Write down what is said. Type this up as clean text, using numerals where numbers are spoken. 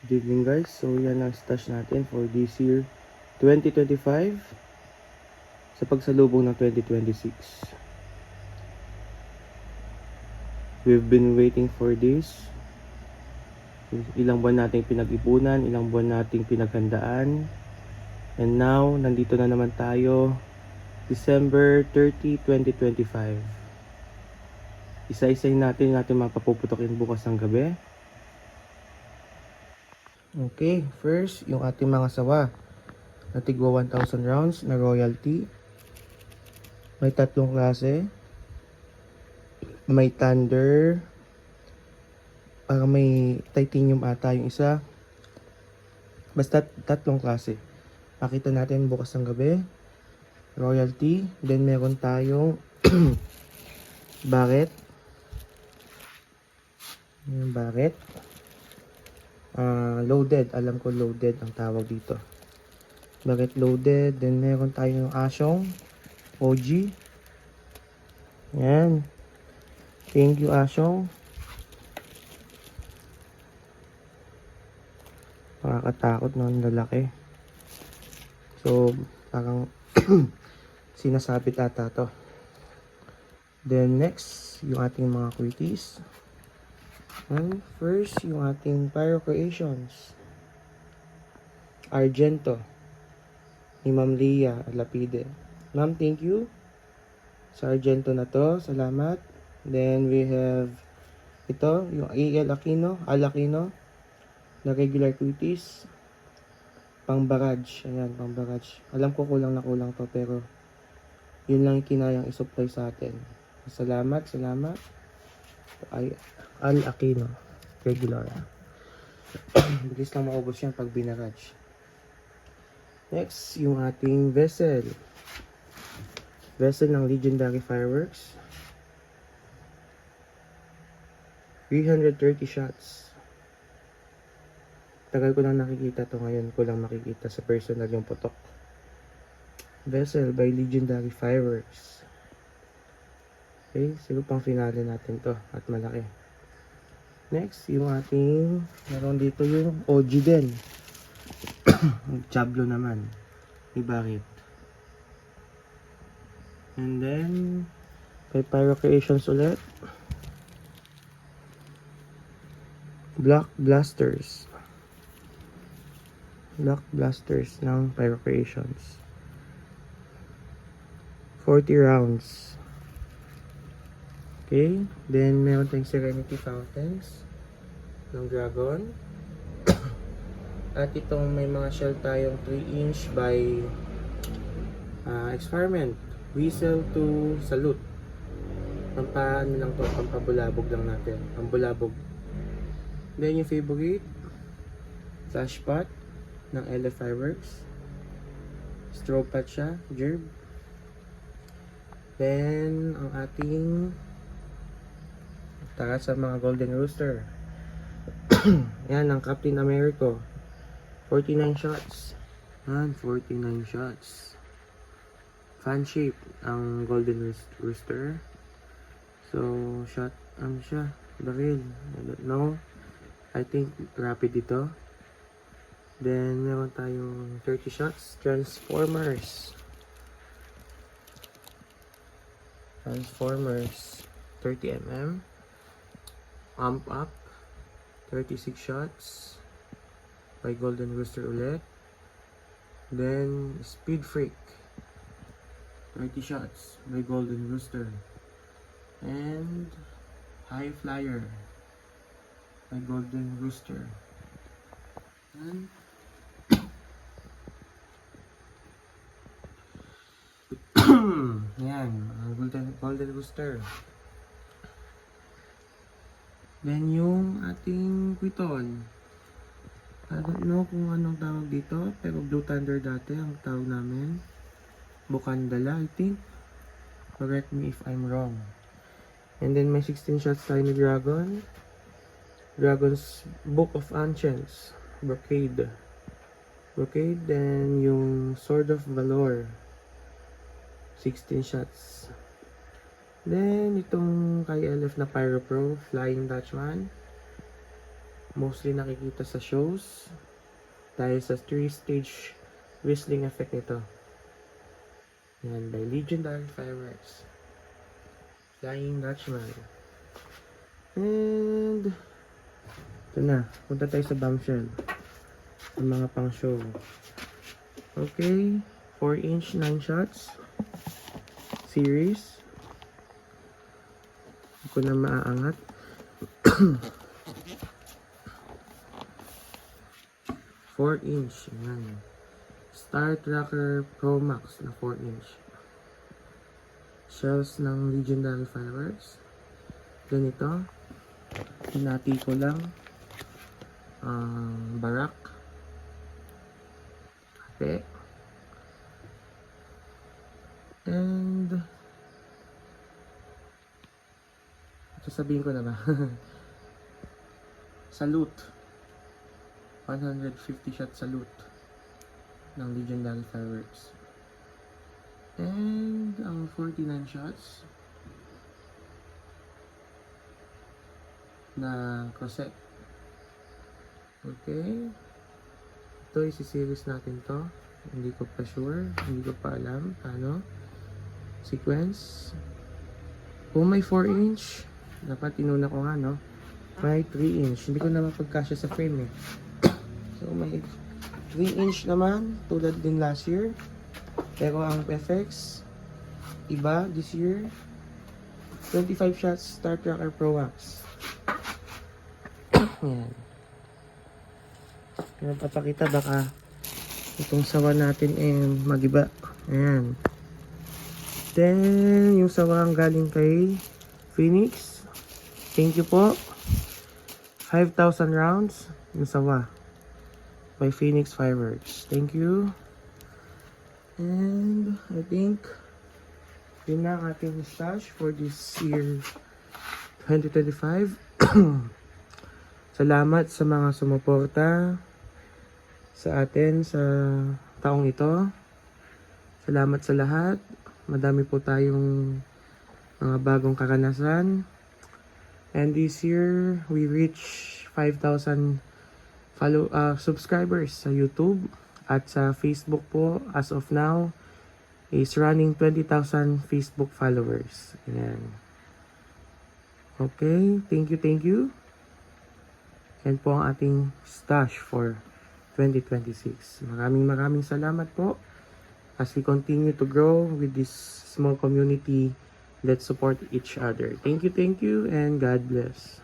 Good evening guys. So yan ang stash natin for this year 2025 sa pagsalubong ng 2026. We've been waiting for this. Ilang buwan nating pinag-ipunan, ilang buwan nating pinaghandaan. And now, nandito na naman tayo, December 30, 2025. Isa-isahin natin mapapuputokin bukas ng gabi. Okay, first, yung ating mga sawa na tigwa 1,000 rounds na royalty. May tatlong klase. May thunder. May titanium ata yung isa. Basta tatlong klase. Pakita natin bukas ng gabi. Royalty. Then meron tayong barret. Yung barret. Loaded. Alam ko loaded ang tawag dito. Barret loaded. Then meron tayong asyong. OG. Yan. Thank you, asyong. Nakakatakot ng lalaki. So, parang sinasabit ata to. Then next, yung ating mga quickies. And first, yung ating Pyro Creations. Argento. Ni Ma'am Leah Lapide. Ma'am, thank you. Sa Argento na to. Salamat. Then we have ito, yung Al Aquino. Na regular quickies. Pang barrage. Ayan, pang barrage. Alam ko kulang na kulang to pero yun lang yung kinayang isupply sa atin. Salamat. Ay, Al Aquino. Regular. Bilis lang maubos yan pag binarage. Next, yung ating vessel. Vessel ng Legendary Fireworks. 330 shots. Tagal ko lang nakikita to, ngayon ko lang makikita sa personal yung putok. Vessel by Legendary Fireworks. Okay, siguro pang finale natin to at malaki. Next, yung ating meron dito yung OG din. Chablo naman. May bakit. And then may Pyro Creations ulit. Black Blasters ng Pyro Creations. 40 rounds. Okay, then meron tayong Serenity Fountains ng Dragon. At itong may mga shell tayong 3-inch by Experiment. Whistle to Salute. Pampaano lang to, pampabulabog lang natin. Pambulabog. Then yung favorite, Flash Pot ng LF Fireworks. Strobe Pot siya, Gerb. Then, ang ating tara sa mga Golden Rooster. Yan, ang Captain America. 49 shots. Yan, 49 shots. Fan shape ang Golden Rooster. So, shot, ano siya? Baril. I don't know. I think rapid ito. Then, meron tayong 30 shots. Transformers. 30mm. Amp Up. 36 shots. By Golden Rooster ulit. Then, Speed Freak. 30 shots. By Golden Rooster. And, High Flyer. By Golden Rooster. And yan, Golden Rooster. Then yung ating Quiton. I don't know kung anong tawag dito, pero Blue Thunder dati ang tawag namin. Bukandala, I think. Correct me if I'm wrong. And then may 16 shots tayo ni Dragon. Dragon's Book of Ancients. Brocade. Then yung Sword of Valor. 16 shots. Then itong kay LF na Pyro Pro, Flying Dutchman. mostly nakikita sa shows dahil sa 3-stage whistling effect nito. Yan, by Legendary Fireworks. Flying Dutchman. And ito na, punta tayo sa bombshell. Ang mga pang show. Okay, 4-inch 9 shots series. Hindi ko na maaangat. 4-inch. Yan. Star Tracker Pro Max na 4-inch. Shells ng Legendary Fireworks. Ganito. Hinati ko lang ang barak. Ate. And sasabihin ko na ba? Salute. 150 shot salute ng Legendary Fireworks. And ang 49 shots na crosset. Okay. Ito isi-series natin to. Hindi ko pa sure. Hindi ko pa alam paano. Sequence. Kung may 4-inch, dapat inuna ko nga, no? May 3-inch. Hindi ko na mapagkasya sa frame eh. So may 3-inch naman, tulad din last year. Pero ang FX, iba this year. 25 shots Star Tracker Pro Max. Yan. Kaya papakita baka itong sawa natin magiba. Ayan. Then, yung sawa ang galing kay Phoenix. Thank you po. 5,000 rounds. Yung sawa. By Phoenix Fireworks. Thank you. And I think yun na ang ating stash for this year 2025. Salamat sa mga sumuporta sa atin sa taong ito. Salamat sa lahat. Madami po tayong mga bagong karanasan. And this year, we reached 5,000 subscribers sa YouTube at sa Facebook po. As of now, is running 20,000 Facebook followers. Ayan. Okay, thank you. Yan po ang ating stash for 2026. Maraming salamat po. As we continue to grow with this small community, let's support each other. Thank you, and God bless.